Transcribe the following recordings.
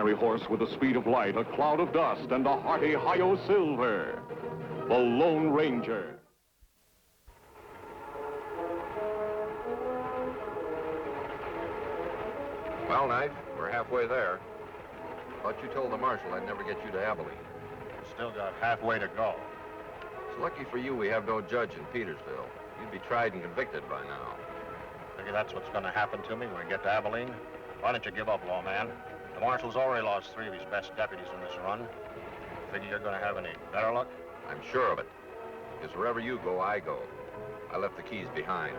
fiery horse with the speed of light, a cloud of dust, and a hearty Hi-Yo Silver, the Lone Ranger. Well, Knight, we're halfway there. Thought you told the marshal I'd never get you to Abilene. Still got halfway to go. It's lucky for you we have no judge in Petersville. You'd be tried and convicted by now. Figure that's what's going to happen to me when we get to Abilene? Why don't you give up, lawman? The marshal's already lost 3 of his best deputies in this run. Figure you're going to have any better luck? I'm sure of it. Because wherever you go, I go. I left the keys behind.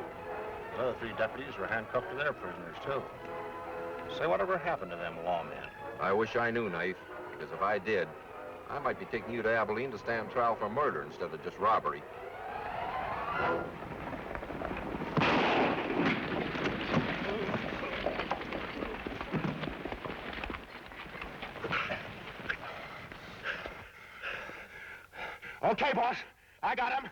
The other 3 deputies were handcuffed to their prisoners, too. Say, whatever happened to them lawmen? I wish I knew, Knife, because if I did, I might be taking you to Abilene to stand trial for murder instead of just robbery. Okay, boss. I got him.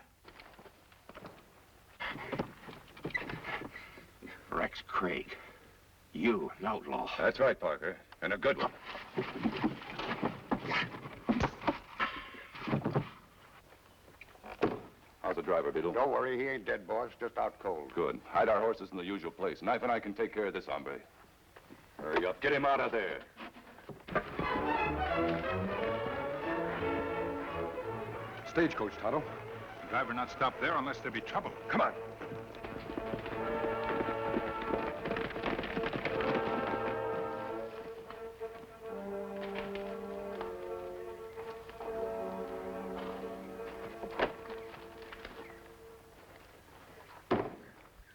Rex Craig. You, an outlaw. That's right, Parker. And a good one. How's the driver, Beetle? Don't worry, he ain't dead, boss. Just out cold. Good. Hide our horses in the usual place. Knife and I can take care of this hombre. Hurry up. Get him out of there. Stagecoach, Tonto. The driver not stop there unless there be trouble. Come on.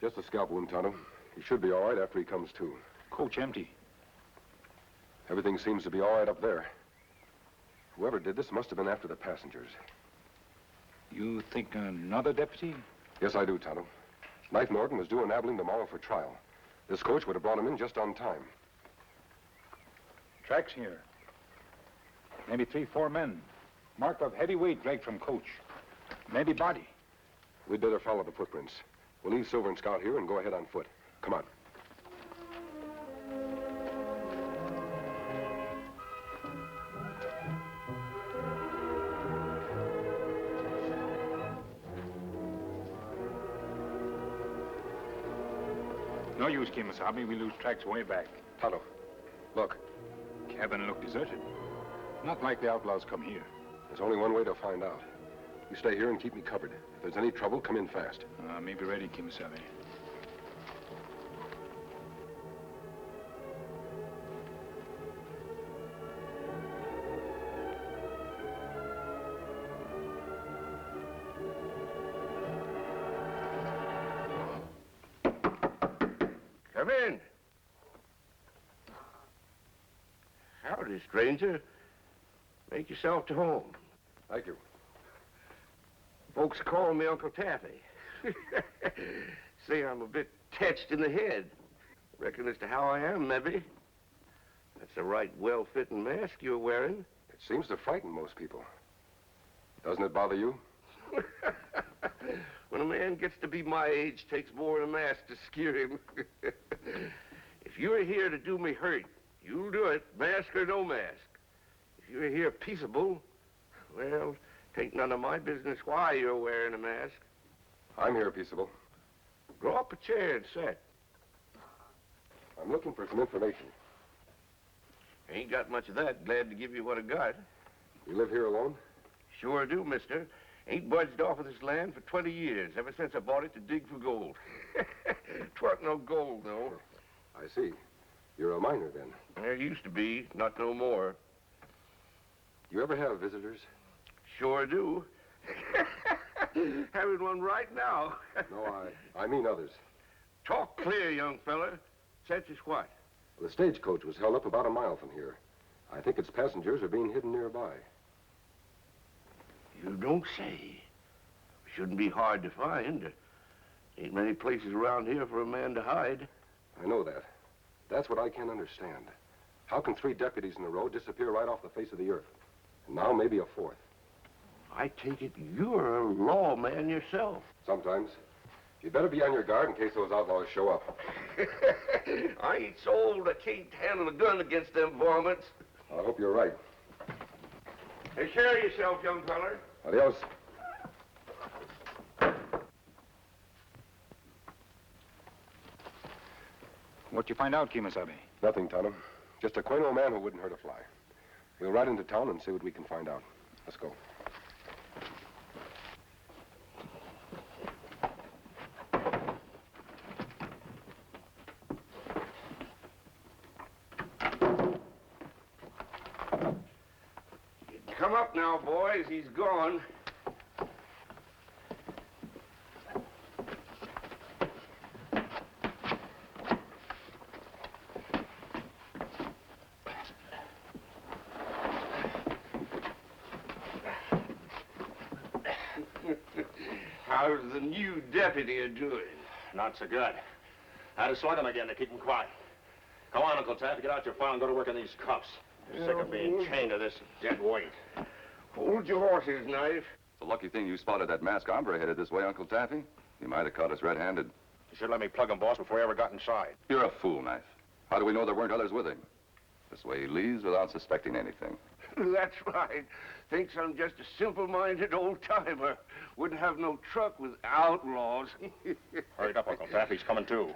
Just a scalp wound, Tonto. He should be all right after he comes to. Coach empty. Everything seems to be all right up there. Whoever did this must have been after the passengers. You think another deputy? Yes, I do, Tonto. Knife Norton was due in Abilene tomorrow for trial. This coach would have brought him in just on time. Tracks here. Maybe 3, 4 men. Mark of heavy weight dragged from coach. Maybe body. We'd better follow the footprints. We'll leave Silver and Scout here and go ahead on foot. Come on. No use, Kemosabe. We lose tracks way back. Tonto, look. Cabin looked deserted. Not like the outlaws come here. There's only one way to find out. You stay here and keep me covered. If there's any trouble, come in fast. May be ready, Kemosabe. Come in. Howdy, stranger. Make yourself to home. Thank you. Folks call me Uncle Taffy. Say I'm a bit touched in the head. Reckon as to how I am, maybe. That's the right well-fitting mask you're wearing. It seems to frighten most people. Doesn't it bother you? When a man gets to be my age, takes more than a mask to scare him. If you're here to do me hurt, you'll do it, mask or no mask. If you're here peaceable, well, tain't none of my business why you're wearing a mask. I'm here peaceable. Draw up a chair and sit. I'm looking for some information. Ain't got much of that. Glad to give you what I got. You live here alone? Sure do, mister. Ain't budged off of this land for 20 years, ever since I bought it to dig for gold. 'Twarn't no gold, though. I see. You're a miner, then. There used to be, not no more. You ever have visitors? Sure do. Having one right now. No, I mean others. Talk clear, young fella. Such as what? The stagecoach was held up about a mile from here. I think its passengers are being hidden nearby. You don't say. Shouldn't be hard to find. Ain't many places around here for a man to hide. I know that. That's what I can't understand. How can 3 deputies in a row disappear right off the face of the earth? And now maybe a 4th. I take it you're a lawman yourself. Sometimes. You'd better be on your guard in case those outlaws show up. I ain't so old I can't handle a gun against them varmints. Well, I hope you're right. Take care of yourself, young feller. Adios. What'd you find out, Kimasabi? Nothing, Tonto. Just a quaint old man who wouldn't hurt a fly. We'll ride into town and see what we can find out. Let's go. Come up now, boys. He's gone. How's the new deputy doing? Not so good. Had to slug him again to keep him quiet. Come on, Uncle Taff, get out your file and go to work on these cuffs. I'm sick of being chained to this dead weight. Hold your horses, Knife. It's a lucky thing you spotted that masked hombre headed this way, Uncle Taffy. He might have caught us red-handed. You should let me plug him, boss, before he ever got inside. You're a fool, Knife. How do we know there weren't others with him? This way he leaves without suspecting anything. That's right. Thinks I'm just a simple-minded old-timer. Wouldn't have no truck with outlaws. Hurry up, Uncle Taff. He's coming too.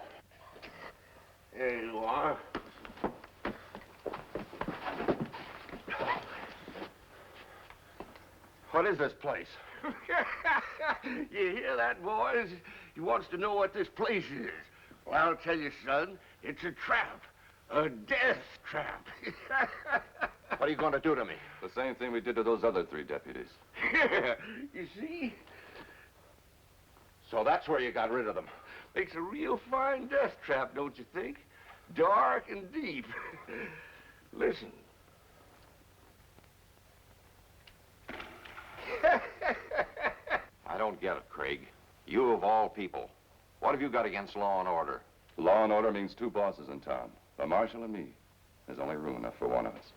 There you are. What is this place? You hear that, boys? He wants to know what this place is. Well, I'll tell you, son, it's a trap. A death trap. What are you going to do to me? The same thing we did to those other 3 deputies. You see? So that's where you got rid of them. Makes a real fine death trap, don't you think? Dark and deep. Listen. I don't get it, Craig. You of all people. What have you got against law and order? Law and order means 2 bosses in town. The marshal and me. There's only room enough for one of us.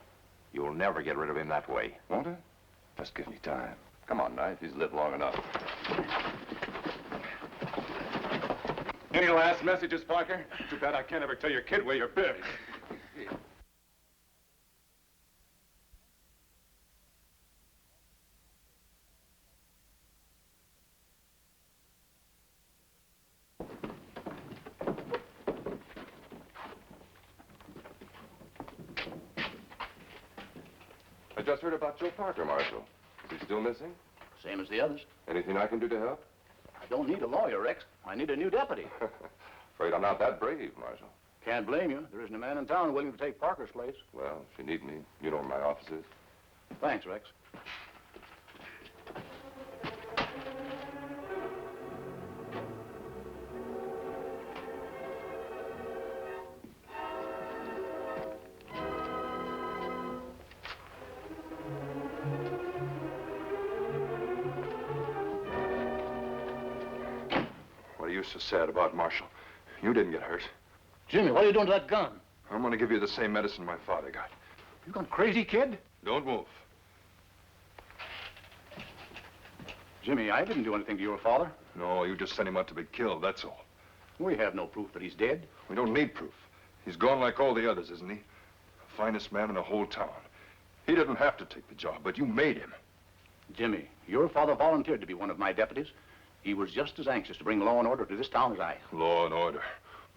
You'll never get rid of him that way. Won't it? Just give me time. Come on, Knife. He's lived long enough. Any last messages, Parker? Too bad I can't ever tell your kid where you're buried. I just heard about Joe Parker, Marshal. Is he still missing? Same as the others. Anything I can do to help? I don't need a lawyer, Rex. I need a new deputy. Afraid I'm not that brave, Marshal. Can't blame you. There isn't a man in town willing to take Parker's place. Well, if you need me, you know where my office is. Thanks, Rex. What are you so sad about, Marshal? You didn't get hurt. Jimmy, what are you doing to that gun? I'm going to give you the same medicine my father got. You gone crazy, kid? Don't move. Jimmy, I didn't do anything to your father. No, you just sent him out to be killed, that's all. We have no proof that he's dead. We don't need proof. He's gone like all the others, isn't he? The finest man in the whole town. He didn't have to take the job, but you made him. Jimmy, your father volunteered to be one of my deputies. He was just as anxious to bring law and order to this town as I. Law and order.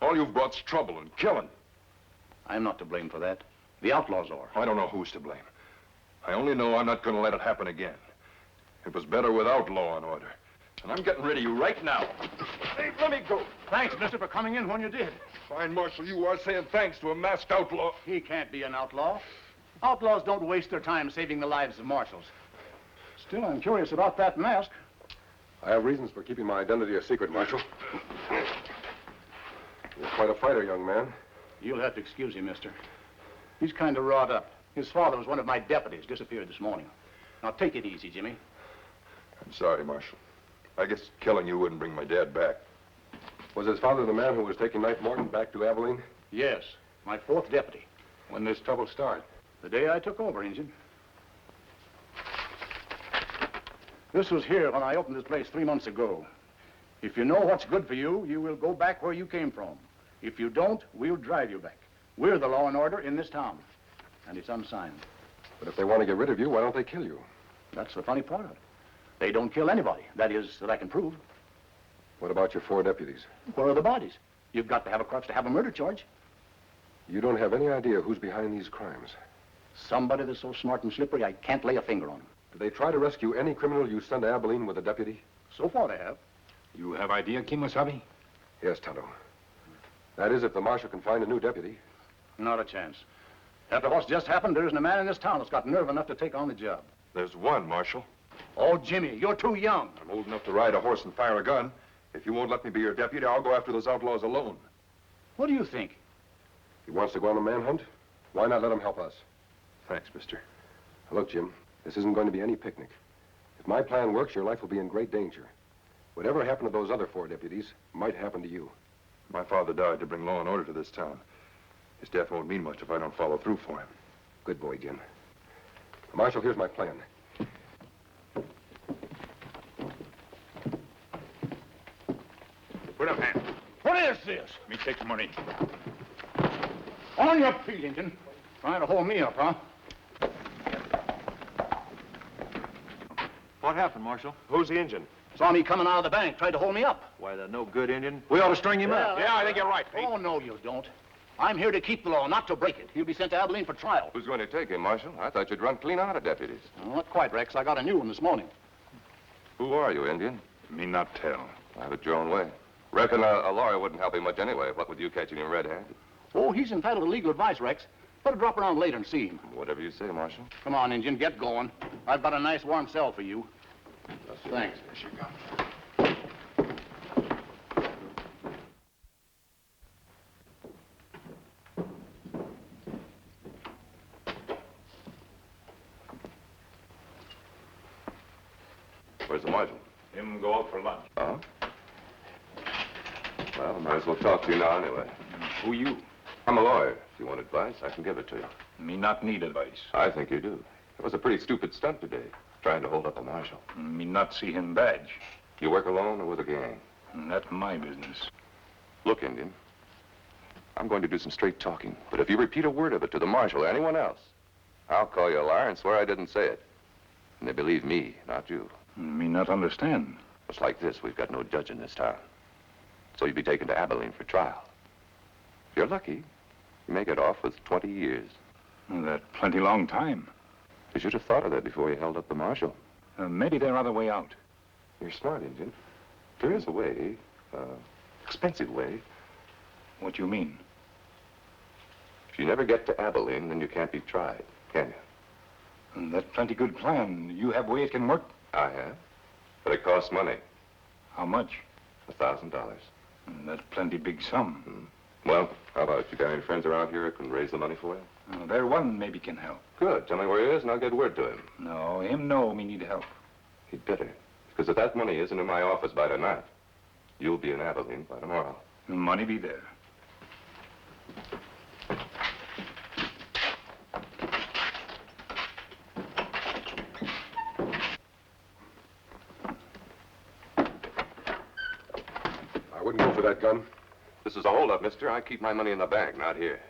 All you've brought's trouble and killing. I'm not to blame for that. The outlaws are. I don't know who's to blame. I only know I'm not going to let it happen again. It was better without law and order. And I'm getting rid of you right now. Hey, let me go. Thanks, mister, for coming in when you did. Fine, Marshal, you are saying thanks to a masked outlaw. He can't be an outlaw. Outlaws don't waste their time saving the lives of marshals. Still, I'm curious about that mask. I have reasons for keeping my identity a secret, Marshal. You're quite a fighter, young man. You'll have to excuse him, mister. He's kind of wrought up. His father was one of my deputies, disappeared this morning. Now, take it easy, Jimmy. I'm sorry, Marshal. I guess killing you wouldn't bring my dad back. Was his father the man who was taking Knife Morton back to Abilene? Yes, my 4th deputy. When this trouble start? The day I took over, Injun. This was here when I opened this place 3 months ago. If you know what's good for you, you will go back where you came from. If you don't, we'll drive you back. We're the law and order in this town. and it's unsigned. But if they want to get rid of you, why don't they kill you? That's the funny part of it. They don't kill anybody. That is, that I can prove. What about your 4 deputies? Where are the bodies? You've got to have a crutch to have a murder charge. You don't have any idea who's behind these crimes. Somebody that's so smart and slippery, I can't lay a finger on him. Did they try to rescue any criminal you sent to Abilene with a deputy? So far they have. You have idea, Kimosabe? Yes, Tonto. That is, if the marshal can find a new deputy. Not a chance. After what's just happened, there isn't a man in this town that's got nerve enough to take on the job. There's one, Marshal. Oh, Jimmy, you're too young. I'm old enough to ride a horse and fire a gun. If you won't let me be your deputy, I'll go after those outlaws alone. What do you think? He wants to go on a manhunt? Why not let him help us? Thanks, mister. Look, Jim, this isn't going to be any picnic. If my plan works, your life will be in great danger. Whatever happened to those other 4 deputies might happen to you. My father died to bring law and order to this town. His death won't mean much if I don't follow through for him. Good boy, Jim. Marshal, here's my plan. Put up hand. What is this? Me take the money. On your feet, Injun. Trying to hold me up, huh? What happened, Marshal? Who's the engine? Saw me coming out of the bank, tried to hold me up. Why, the no good Indian. We ought to string him up. Yeah, I think you're right, Pete. Oh, no, you don't. I'm here to keep the law, not to break it. He'll be sent to Abilene for trial. Who's going to take him, Marshal? I thought you'd run clean out of deputies. Well, not quite, Rex. I got a new one this morning. Who are you, Indian? Me not tell. Have it your own way. Reckon a lawyer wouldn't help him much anyway. What with you catching him red-handed? Oh, he's entitled to legal advice, Rex. Better drop around later and see him. Whatever you say, Marshal. Come on, Injun, get going. I've got a nice warm cell for you. Thanks. Where's the Marshal? Him go out for lunch. Oh? Well, might as well talk to you now anyway. Who you? I'm a lawyer. If you want advice, I can give it to you. Me not need advice. I think you do. It was a pretty stupid stunt today, trying to hold up a marshal. Me not see him badge. You work alone or with a gang? That's my business. Look, Indian, I'm going to do some straight talking, but if you repeat a word of it to the marshal or anyone else, I'll call you a liar and swear I didn't say it. And they believe me, not you. Me not understand. It's like this. We've got no judge in this town. So you'll be taken to Abilene for trial. If you're lucky, you may get off with 20 years. That plenty long time. You should have thought of that before you held up the marshal. Maybe there other way out. You're smart, Indian. There is a way, expensive way. What you mean? If you never get to Abilene, then you can't be tried, can you? That plenty good plan. You have way it can work? I have. But it costs money. How much? $1,000. That's plenty big sum. Well, how about it? You got any friends around here who can raise the money for you? There one maybe can help. Good. Tell me where he is and I'll get word to him. No, him no, me need help. He'd better. Because if that money isn't in my office by tonight, you'll be in Abilene by tomorrow. Money be there. I wouldn't go for that gun. This is a holdup, mister. I keep my money in the bank, not here.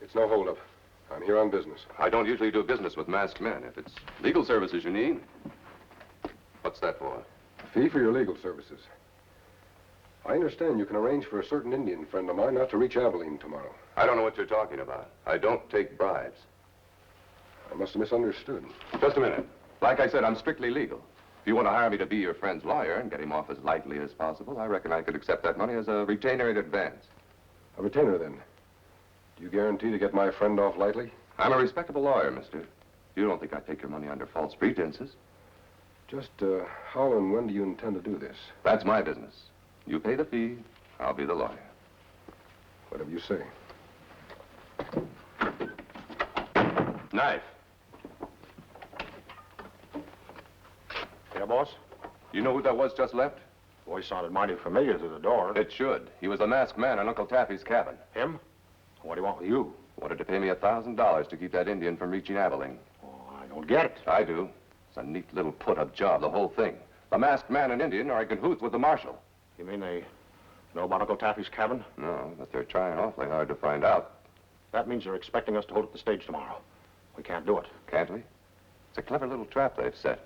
It's no holdup. I'm here on business. I don't usually do business with masked men. If it's legal services you need, what's that for? A fee for your legal services. I understand you can arrange for a certain Indian friend of mine not to reach Abilene tomorrow. I don't know what you're talking about. I don't take bribes. I must have misunderstood. Just a minute. Like I said, I'm strictly legal. If you want to hire me to be your friend's lawyer and get him off as lightly as possible, I reckon I could accept that money as a retainer in advance. A retainer, then. Do you guarantee to get my friend off lightly? I'm a respectable lawyer, mister. You don't think I take your money under false pretenses? Just, how and when do you intend to do this? That's my business. You pay the fee, I'll be the lawyer. Whatever you say. Knife. Yeah, boss? You know who that was just left? Voice sounded mighty familiar through the door. It should. He was the masked man in Uncle Taffy's cabin. Him? What do you want with you? Wanted to pay me $1,000 to keep that Indian from reaching Abilene. Oh, I don't get it. I do. It's a neat little put-up job, the whole thing. The masked man and Indian are in cahoots with the marshal. You mean they know about Uncle Taffy's cabin? No, but they're trying awfully hard to find out. That means they're expecting us to hold up the stage tomorrow. We can't do it. Can't we? It's a clever little trap they've set.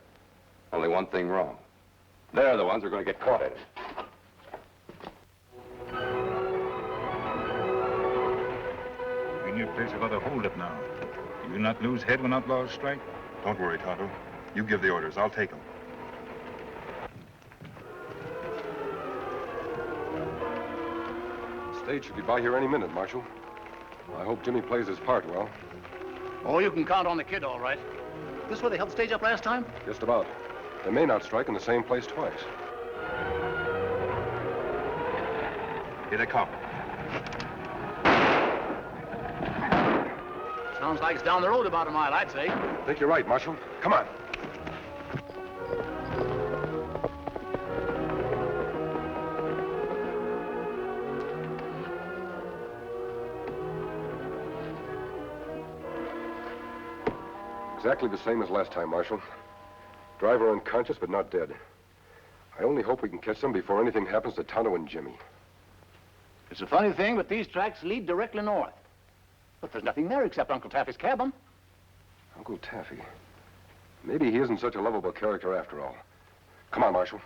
Only one thing wrong. They're the ones who are going to get caught in it. We near place of other holdup now. You will not lose head when outlaws strike? Don't worry, Tonto. You give the orders. I'll take them. The stage should be by here any minute, Marshal. I hope Jimmy plays his part well. Oh, you can count on the kid, all right. This where they held the stage up last time? Just about. They may not strike in the same place twice. Here they come. Sounds like it's down the road about a mile, I'd say. I think you're right, Marshal. Come on. Exactly the same as last time, Marshal. Driver unconscious, but not dead. I only hope we can catch them before anything happens to Tonto and Jimmy. It's a funny thing, but these tracks lead directly north. But there's nothing there except Uncle Taffy's cabin. Uncle Taffy. Maybe he isn't such a lovable character after all. Come on, Marshal.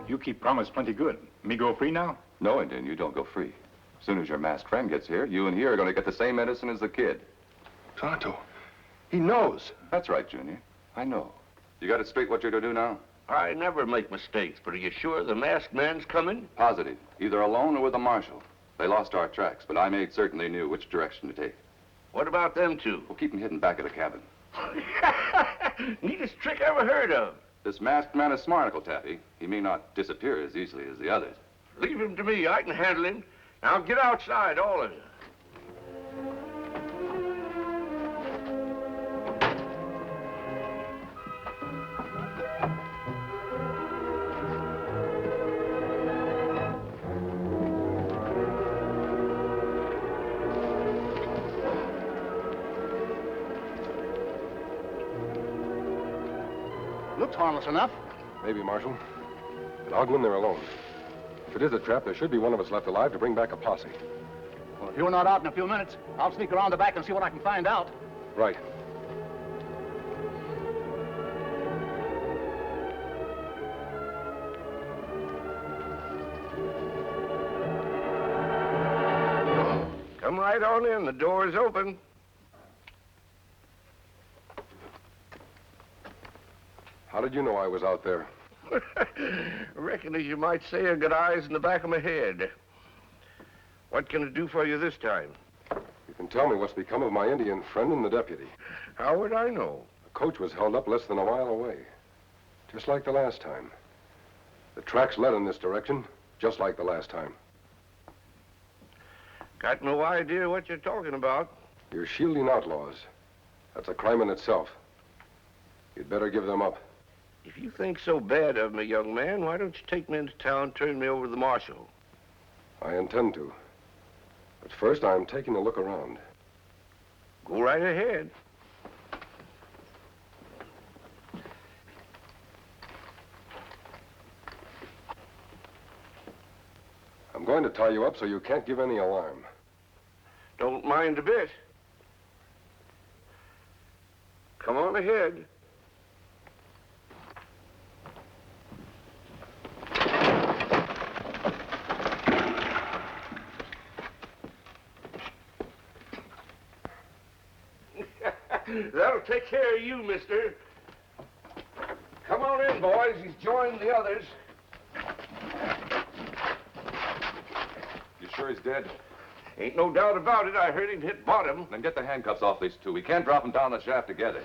You keep promise plenty good. Me go free now? No, Indian, you don't go free. As soon as your masked friend gets here, you and he are going to get the same medicine as the kid. Tonto, he knows. That's right, Junior. I know. You got it straight what you're to do now? I never make mistakes, but are you sure the masked man's coming? Positive. Either alone or with a marshal. They lost our tracks, but I made certain they knew which direction to take. What about them two? We'll keep them hidden back of the cabin. Neatest trick I ever heard of. This masked man is smart, Uncle Taffy. He may not disappear as easily as the others. Leave him to me. I can handle him. Now get outside, all of you. Looks harmless enough. Maybe, Marshal. But I'll go in there alone. If it is a trap, there should be one of us left alive to bring back a posse. Well, if you're not out in a few minutes, I'll sneak around the back and see what I can find out. Right. Come right on in. The door is open. How did you know I was out there? Reckon, as you might say, I got eyes in the back of my head. What can I do for you this time? You can tell me what's become of my Indian friend and the deputy. How would I know? The coach was held up less than a mile away. Just like the last time. The tracks led in this direction, just like the last time. Got no idea what you're talking about. You're shielding outlaws. That's a crime in itself. You'd better give them up. If you think so bad of me, young man, why don't you take me into town, turn me over to the marshal? I intend to. But first, I'm taking a look around. Go right ahead. I'm going to tie you up so you can't give any alarm. Don't mind a bit. Come on ahead. That'll take care of you, mister. Come on in, boys. He's joined the others. You sure he's dead? Ain't no doubt about it. I heard him hit bottom. Then get the handcuffs off these two. We can't drop them down the shaft together.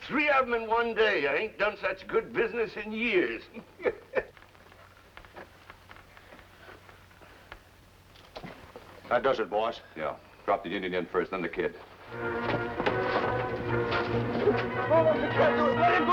Three of them in one day. I ain't done such good business in years. That does it, boss. Yeah. Drop the Indian in first, then the kid. Let him go!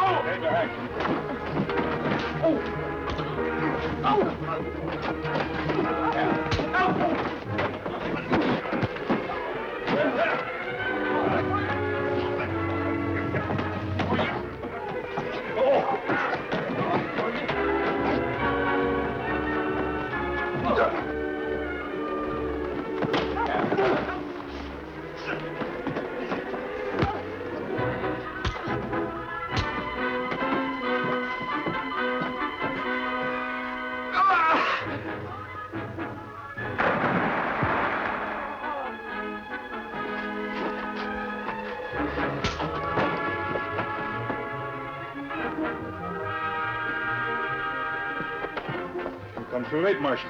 Come too late, Marshal.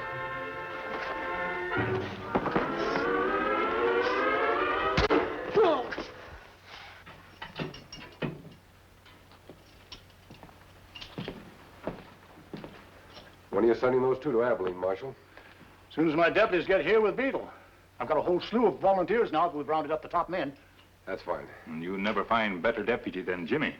When are you sending those two to Abilene, Marshal? As soon as my deputies get here with Beetle. I've got a whole slew of volunteers now that we've rounded up the top men. That's fine. And you never find better deputy than Jimmy.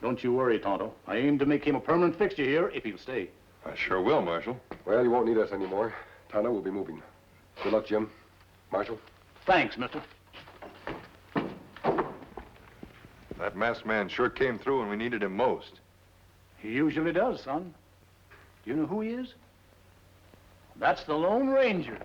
Don't you worry, Tonto. I aim to make him a permanent fixture here if he'll stay. I sure will, Marshal. Well, you won't need us anymore. Tonto will be moving. Good luck, Jim. Marshal? Thanks, mister. That masked man sure came through when we needed him most. He usually does, son. Do you know who he is? That's the Lone Ranger.